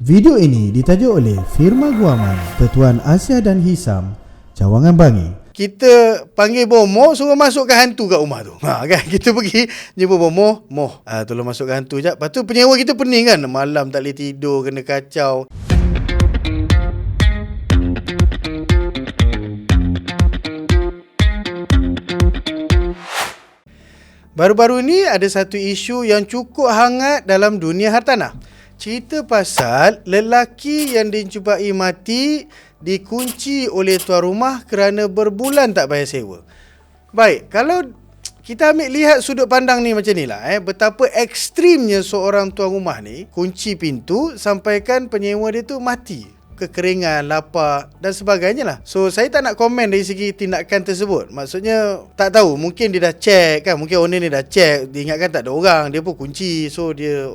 Video ini ditajuk oleh Firma Guaman, Pertuan Asia dan Hisam, Cawangan Bangi. Kita panggil bomoh, suruh masukkan hantu kat rumah tu. Kan kita pergi jumpa bomoh, tolong masukkan hantu jap. Lepas tu penyewa kita pening kan, malam tak boleh tidur, kena kacau. Baru-baru ni ada satu isu yang cukup hangat dalam dunia hartanah. Cerita pasal lelaki yang dijumpai mati dikunci oleh tuan rumah kerana berbulan tak bayar sewa. Baik, kalau kita ambil lihat sudut pandang ni macam ni lah, betapa ekstrimnya seorang tuan rumah ni kunci pintu sampaikan penyewa dia tu mati, kekeringan, lapar dan sebagainya lah. So saya tak nak komen dari segi tindakan tersebut. Maksudnya tak tahu, mungkin dia dah check kan, mungkin owner ni dah check, dia ingatkan tak ada orang, dia pun kunci, so dia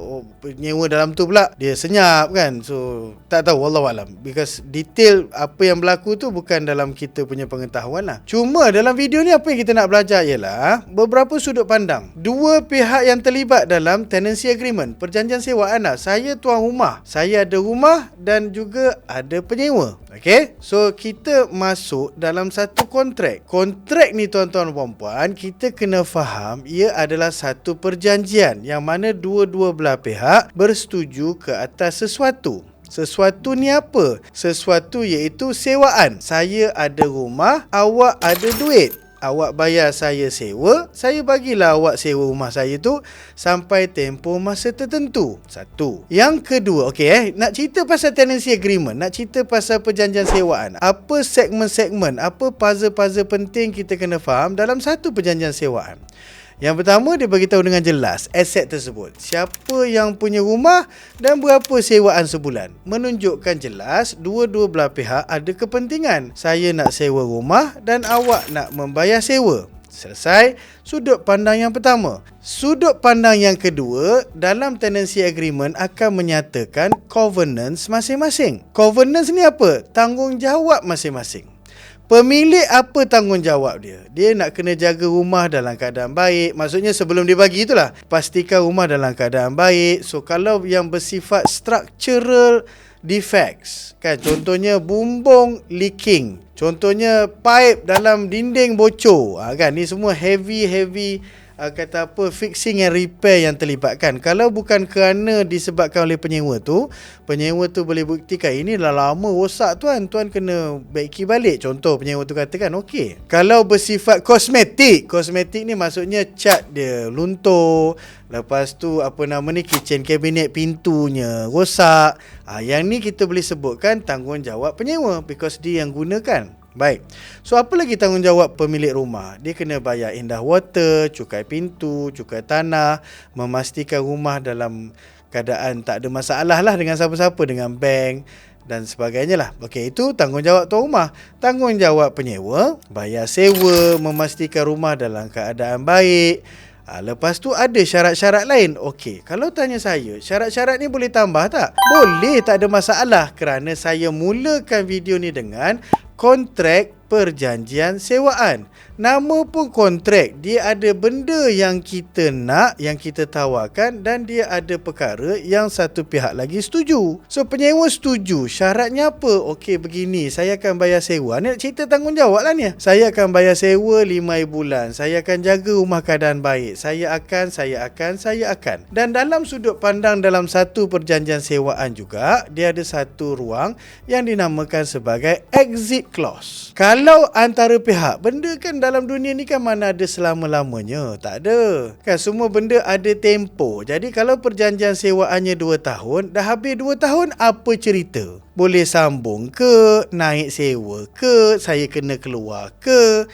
penyewa dalam tu pula dia senyap kan. So tak tahu, wallahualam, because detail apa yang berlaku tu bukan dalam kita punya pengetahuan lah. Cuma dalam video ni apa yang kita nak belajar ialah beberapa sudut pandang dua pihak yang terlibat dalam tenancy agreement, perjanjian sewaan lah. Saya tuan rumah, saya ada rumah dan juga ada penyewa. Okay, so kita masuk dalam satu kontrak. Kontrak ni tuan-tuan dan puan-puan, kita kena faham ia adalah satu perjanjian yang mana dua-dua belah pihak bersetuju ke atas sesuatu. Sesuatu ni apa? Sesuatu iaitu sewaan. Saya ada rumah, awak ada duit. Awak bayar saya sewa, saya bagilah awak sewa rumah saya tu sampai tempoh masa tertentu. Satu. Yang kedua, nak cerita pasal tenancy agreement, nak cerita pasal perjanjian sewaan. Apa segmen-segmen, apa puzzle-puzzle penting kita kena faham dalam satu perjanjian sewaan? Yang pertama, dia bagi tahu dengan jelas aset tersebut. Siapa yang punya rumah dan berapa sewaan sebulan. Menunjukkan jelas dua-dua belah pihak ada kepentingan. Saya nak sewa rumah dan awak nak membayar sewa. Selesai sudut pandang yang pertama. Sudut pandang yang kedua, dalam tenancy agreement akan menyatakan covenants masing-masing. Covenants ni apa? Tanggungjawab masing-masing. Pemilik apa tanggungjawab dia? Dia nak kena jaga rumah dalam keadaan baik. Maksudnya sebelum dia bagi itulah, pastikan rumah dalam keadaan baik. So kalau yang bersifat structural defects, kan, contohnya bumbung leaking, contohnya pipe dalam dinding bocor, kan, ni semua heavy kata apa, fixing and repair yang terlibatkan. Kalau bukan kerana disebabkan oleh penyewa tu boleh buktikan ini dah lama rosak tuan kena baiki balik. Contoh penyewa tu katakan okey. Kalau bersifat kosmetik ni maksudnya cat dia luntur, lepas tu kitchen cabinet pintunya rosak. Yang ni kita boleh sebutkan tanggungjawab penyewa because dia yang gunakan. Baik, so apa lagi tanggungjawab pemilik rumah? Dia kena bayar indah water, cukai pintu, cukai tanah, memastikan rumah dalam keadaan tak ada masalah lah dengan siapa-siapa, dengan bank dan sebagainya lah. Okey, itu tanggungjawab tuan rumah. Tanggungjawab penyewa, bayar sewa, memastikan rumah dalam keadaan baik. Lepas tu ada syarat-syarat lain. Okey, kalau tanya saya, syarat-syarat ni boleh tambah tak? Boleh, tak ada masalah, kerana saya mulakan video ni dengan kontrak perjanjian sewaan. Nama pun kontrak, dia ada benda yang kita nak, yang kita tawarkan, dan dia ada perkara yang satu pihak lagi setuju. So penyewa setuju, syaratnya apa? Okey, begini, saya akan bayar sewa. Ni nak cerita tanggungjawab lah ni. Saya akan bayar sewa 5 bulan. Saya akan jaga rumah keadaan baik. Saya akan. Dan dalam sudut pandang dalam satu perjanjian sewaan juga, dia ada satu ruang yang dinamakan sebagai exit clause. Kalau antara pihak, benda kan dalam dunia ni kan mana ada selama-lamanya, tak ada kan, semua benda ada tempoh. Jadi kalau perjanjian sewaannya 2 tahun, dah habis 2 tahun, apa cerita? Boleh sambung ke, naik sewa ke, saya kena keluar ke,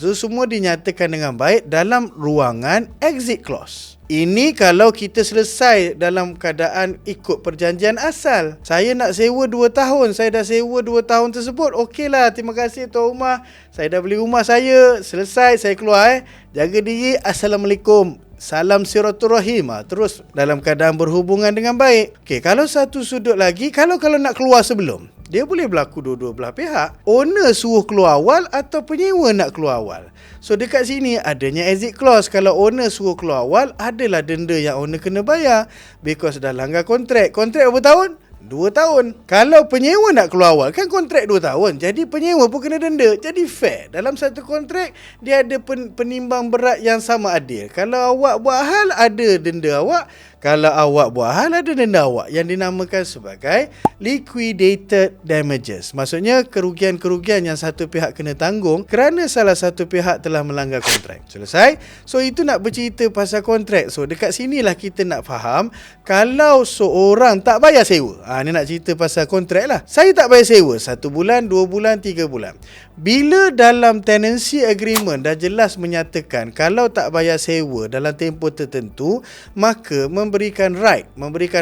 so semua dinyatakan dengan baik dalam ruangan exit clause. Ini kalau kita selesai dalam keadaan ikut perjanjian asal. Saya nak sewa 2 tahun, saya dah sewa 2 tahun tersebut, okeylah, terima kasih tuan rumah, saya dah beli rumah saya, selesai, saya keluar, jaga diri, assalamualaikum, salam silaturahim, terus dalam keadaan berhubungan dengan baik. Okey, kalau satu sudut lagi, kalau nak keluar sebelum, dia boleh berlaku dua-dua belah pihak. Owner suruh keluar awal atau penyewa nak keluar awal. So dekat sini adanya exit clause. Kalau owner suruh keluar awal, adalah denda yang owner kena bayar because dah langgar kontrak. Kontrak berapa tahun? 2 tahun. Kalau penyewa nak keluar awal, kan kontrak 2 tahun. Jadi penyewa pun kena denda. Jadi fair. Dalam satu kontrak, dia ada penimbang berat yang sama adil. Kalau awak buat hal, ada denda awak. Kalau awak buat hal, ada denda awak yang dinamakan sebagai liquidated damages. Maksudnya kerugian-kerugian yang satu pihak kena tanggung kerana salah satu pihak telah melanggar kontrak. Selesai? So itu nak bercerita pasal kontrak. So dekat sinilah kita nak faham kalau seorang tak bayar sewa. Ni nak cerita pasal kontrak lah. Saya tak bayar sewa 1 bulan, 2 bulan, 3 bulan. Bila dalam tenancy agreement dah jelas menyatakan kalau tak bayar sewa dalam tempoh tertentu, maka memberikan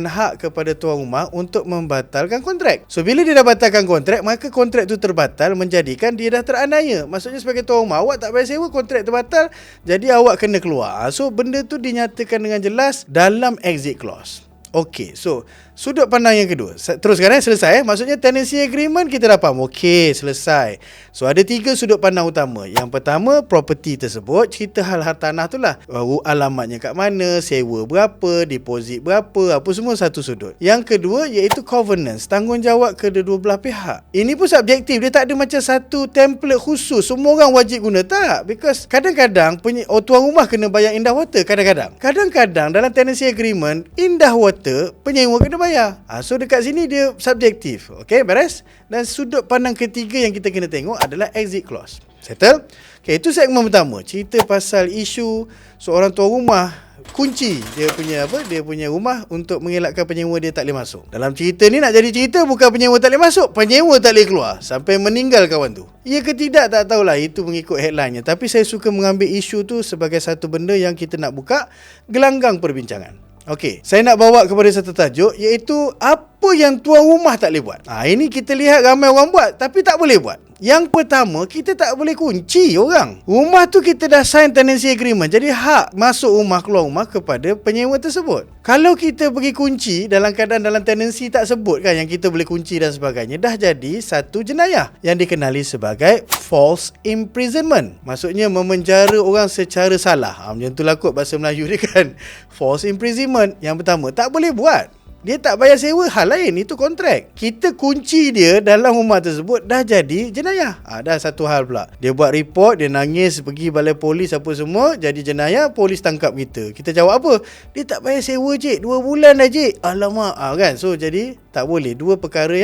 hak kepada tuan rumah untuk membatalkan kontrak. So bila dia dah batalkan kontrak, maka kontrak tu terbatal, menjadikan dia dah teraniaya. Maksudnya sebagai tuan rumah, awak tak bayar sewa, kontrak terbatal, jadi awak kena keluar. So benda tu dinyatakan dengan jelas dalam exit clause. Okey, so sudut pandang yang kedua. Teruskan selesai. Maksudnya tenancy agreement kita dah faham. Okey, selesai. So ada 3 sudut pandang utama. Yang pertama, property tersebut, cerita hal hartanah tu lah. Alamatnya kat mana, sewa berapa, deposit berapa, apa semua satu sudut. Yang kedua iaitu covenants, tanggungjawab kedua belah pihak. Ini pun subjektif. Dia tak ada macam satu template khusus semua orang wajib guna, tak. Because kadang-kadang tuan rumah kena bayar indah water. Kadang-kadang dalam tenancy agreement, indah water penyewa kena bayar. So dekat sini dia subjektif. Okey, beres. Dan sudut pandang ketiga yang kita kena tengok adalah exit clause. Settle? Okey, itu segmen pertama. Cerita pasal isu seorang tuan rumah kunci dia punya rumah untuk mengelakkan penyewa dia tak boleh masuk. Dalam cerita ni nak jadi cerita bukan penyewa tak boleh masuk, penyewa tak boleh keluar sampai meninggal kawan tu. Ya ke tidak tak tahulah, itu mengikut headline-nya. Tapi saya suka mengambil isu tu sebagai satu benda yang kita nak buka gelanggang perbincangan. Okey, saya nak bawa kepada satu tajuk iaitu apa yang tuan rumah tak boleh buat. Ini kita lihat ramai orang buat tapi tak boleh buat. Yang pertama, kita tak boleh kunci orang. Rumah tu kita dah sign tenancy agreement. Jadi hak masuk rumah, keluar rumah kepada penyewa tersebut. Kalau kita pergi kunci dalam keadaan dalam tenancy tak sebut kan yang kita boleh kunci dan sebagainya, dah jadi satu jenayah yang dikenali sebagai false imprisonment. Maksudnya memenjara orang secara salah. Macam tu lah kot bahasa Melayu dia kan. False imprisonment. Yang pertama, tak boleh buat. Dia tak bayar sewa, hal lain, itu kontrak. Kita kunci dia dalam rumah tersebut, dah jadi jenayah. Dah satu hal pula. Dia buat report, dia nangis, pergi balai polis apa semua, jadi jenayah, polis tangkap kita. Kita jawab apa? Dia tak bayar sewa cik, 2 bulan dah cik. Alamak, kan? So jadi tak boleh. Dua perkara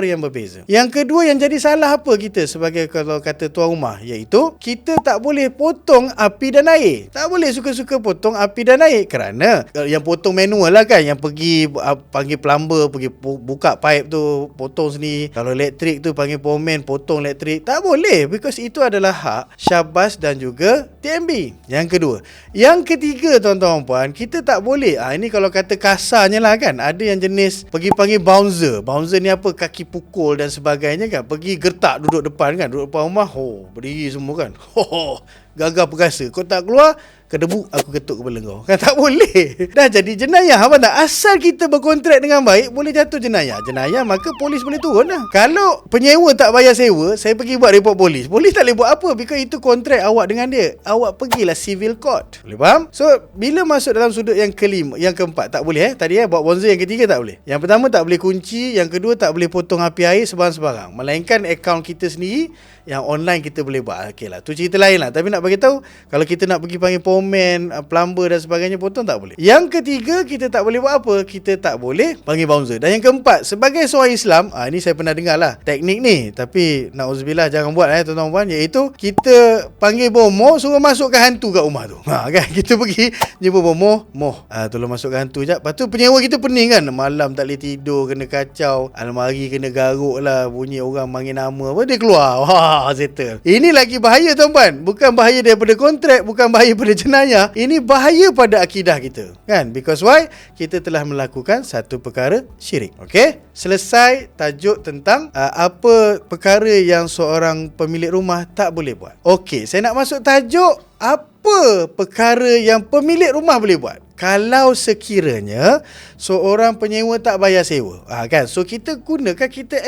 yang berbeza. Yang kedua yang jadi salah apa kita sebagai kalau kata tuan rumah, iaitu kita tak boleh potong api dan air. Tak boleh suka-suka potong api dan air kerana yang potong manual lah kan, yang pergi panggil plumber, pergi buka pipe tu, potong sendiri. Kalau elektrik tu panggil powerman, potong elektrik. Tak boleh, because itu adalah hak Syabas dan juga TMB. Yang kedua. Yang ketiga tuan-tuan puan, kita tak boleh, ini kalau kata kasarnya lah kan, ada yang jenis pergi panggil bouncer. Bouncer ni apa, kaki pukul dan sebagainya kan, pergi gertak duduk depan kan, duduk depan rumah, berdiri semua kan, gagal perkasa, kau tak keluar, kedebu aku ketuk kepala kau. Kan tak boleh. Dah jadi jenayah. Apa tak? Asal kita berkontrak dengan baik, boleh jatuh jenayah. Jenayah maka polis boleh turun lah. Kalau penyewa tak bayar sewa, saya pergi buat report polis. Polis tak boleh buat apa, because itu kontrak awak dengan dia. Awak pergilah civil court. Boleh faham? So bila masuk dalam sudut yang kelima, yang keempat tak boleh buat bonzer, yang ketiga tak boleh. Yang pertama tak boleh kunci, yang kedua tak boleh potong api air sebarang-sebarang. Melainkan akaun kita sendiri yang online kita boleh buat. Okey lah, tu cerita lain lah. Tapi nak bagi tahu, kalau kita nak pergi panggil foreman, plumber dan sebagainya, potong tak boleh. Yang ketiga, kita tak boleh buat apa? Kita tak boleh panggil bouncer. Dan yang keempat, sebagai seorang Islam, ini saya pernah dengar lah teknik ni, tapi na'udzubillah jangan buat tuan-tuan puan, iaitu kita panggil bomoh, suruh masukkan hantu kat rumah tu. Kan kita pergi jumpa bomoh, tolong masukkan hantu jap. Lepas tu penyewa kita pening kan, malam tak boleh tidur, kena kacau, almari kena garuk lah, bunyi orang panggil nama apa, dia keluar. Settle. Ini lagi bahaya tuan-puan. Bukan bahaya daripada kontrak, bukan bahaya pada jenayah. Ini bahaya pada akidah kita. Kan? Because why? Kita telah melakukan satu perkara syirik. Okey? Selesai tajuk tentang apa perkara yang seorang pemilik rumah tak boleh buat. Okey, saya nak masuk tajuk apa perkara yang pemilik rumah boleh buat kalau sekiranya seorang penyewa tak bayar sewa. Kan? So kita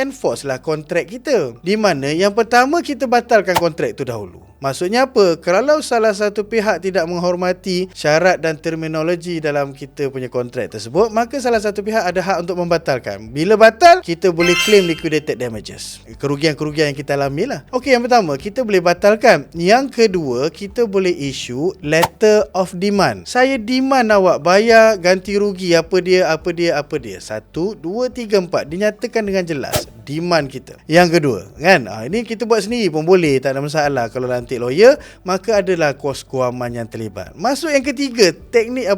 enforce lah kontrak kita. Di mana yang pertama kita batalkan kontrak tu dahulu. Maksudnya apa? Kalau salah satu pihak tidak menghormati syarat dan terminologi dalam kita punya kontrak tersebut, maka salah satu pihak ada hak untuk membatalkan. Bila batal, kita boleh claim liquidated damages, kerugian-kerugian yang kita alami lah. Okey, yang pertama, kita boleh batalkan. Yang kedua, kita boleh issue letter of demand. Saya demand awak bayar ganti rugi apa dia. 1, 2, 3, 4. Dinyatakan dengan jelas demand kita. Yang kedua, kan? Ini kita buat sendiri pun boleh, tak ada masalah. Kalau lantik lawyer, maka adalah kos kewaman yang terlibat. Masuk yang ketiga, teknik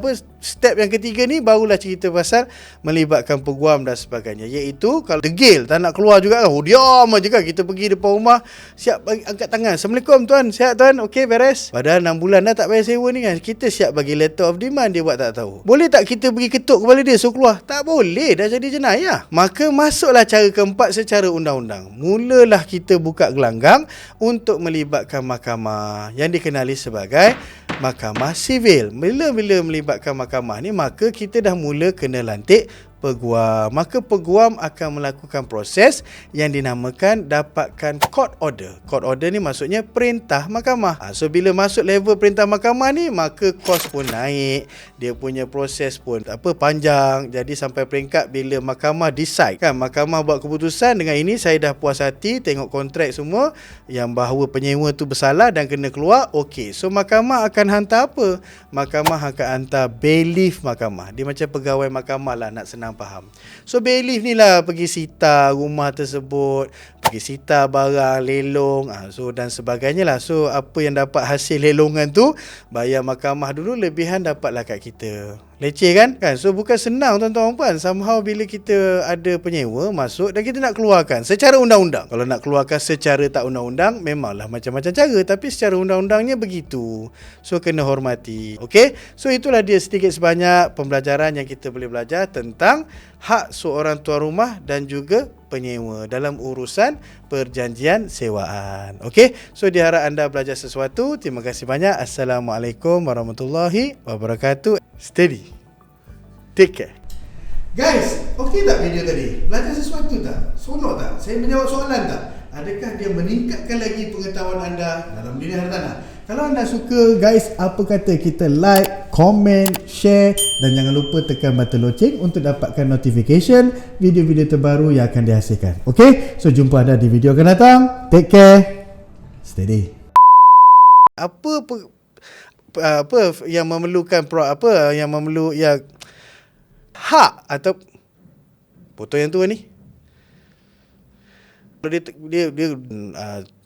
step yang ketiga ni barulah cerita pasal melibatkan peguam dan sebagainya. Iaitu kalau degil tak nak keluar juga kan, diam aja kan, kita pergi depan rumah, siap bagi, angkat tangan, Assalamualaikum tuan, sihat tuan, okey beres. Padahal 6 bulan dah tak bayar sewa ni kan. Kita siap bagi letter of demand, dia buat tak tahu. Boleh tak kita pergi ketuk kepala dia suruh keluar? Tak boleh, dah jadi jenayah. Maka masuklah cara keempat secara undang-undang. Mulalah kita buka gelanggang untuk melibatkan mahkamah yang dikenali sebagai mahkamah sivil. Bila melibatkan mahkamah ni, maka kita dah mula kena lantik peguam. Maka peguam akan melakukan proses yang dinamakan dapatkan court order. Court order ni maksudnya perintah mahkamah. So bila masuk level perintah mahkamah ni, maka kos pun naik, dia punya proses pun panjang. Jadi sampai peringkat bila mahkamah decide kan, mahkamah buat keputusan, dengan ini saya dah puas hati tengok kontrak semua yang bahawa penyewa tu bersalah dan kena keluar. Okey, so mahkamah akan hantar apa? Mahkamah akan hantar bailiff mahkamah. Dia macam pegawai mahkamah lah, nak senang faham. So bailiff ni lah pergi sita rumah tersebut, pergi sita barang, lelong, so dan sebagainya lah. So apa yang dapat hasil lelongan tu, bayar mahkamah dulu, lebihan dapatlah kat kita. Leceh kan? So bukan senang tuan-tuan puan. Somehow bila kita ada penyewa masuk dan kita nak keluarkan secara undang-undang. Kalau nak keluarkan secara tak undang-undang, memanglah macam-macam cara, tapi secara undang-undangnya begitu. So kena hormati. Okey? So itulah dia sedikit sebanyak pembelajaran yang kita boleh belajar tentang hak seorang tuan rumah dan juga penyewa dalam urusan perjanjian sewaan. Okey? So diharap anda belajar sesuatu. Terima kasih banyak. Assalamualaikum warahmatullahi wabarakatuh. Steady. Take care. Guys, okey tak video tadi? Belajar sesuatu tak? Seronok tak? Saya menjawab soalan tak? Adakah dia meningkatkan lagi pengetahuan anda dalam dunia hartanah? Kalau anda suka, guys, apa kata kita like, komen, share dan jangan lupa tekan button loceng untuk dapatkan notification video-video terbaru yang akan dihasilkan. Okey? So jumpa anda di video akan datang. Take care. Steady. Apa yang memerlukan yang hak atau foto yang tu ni, dia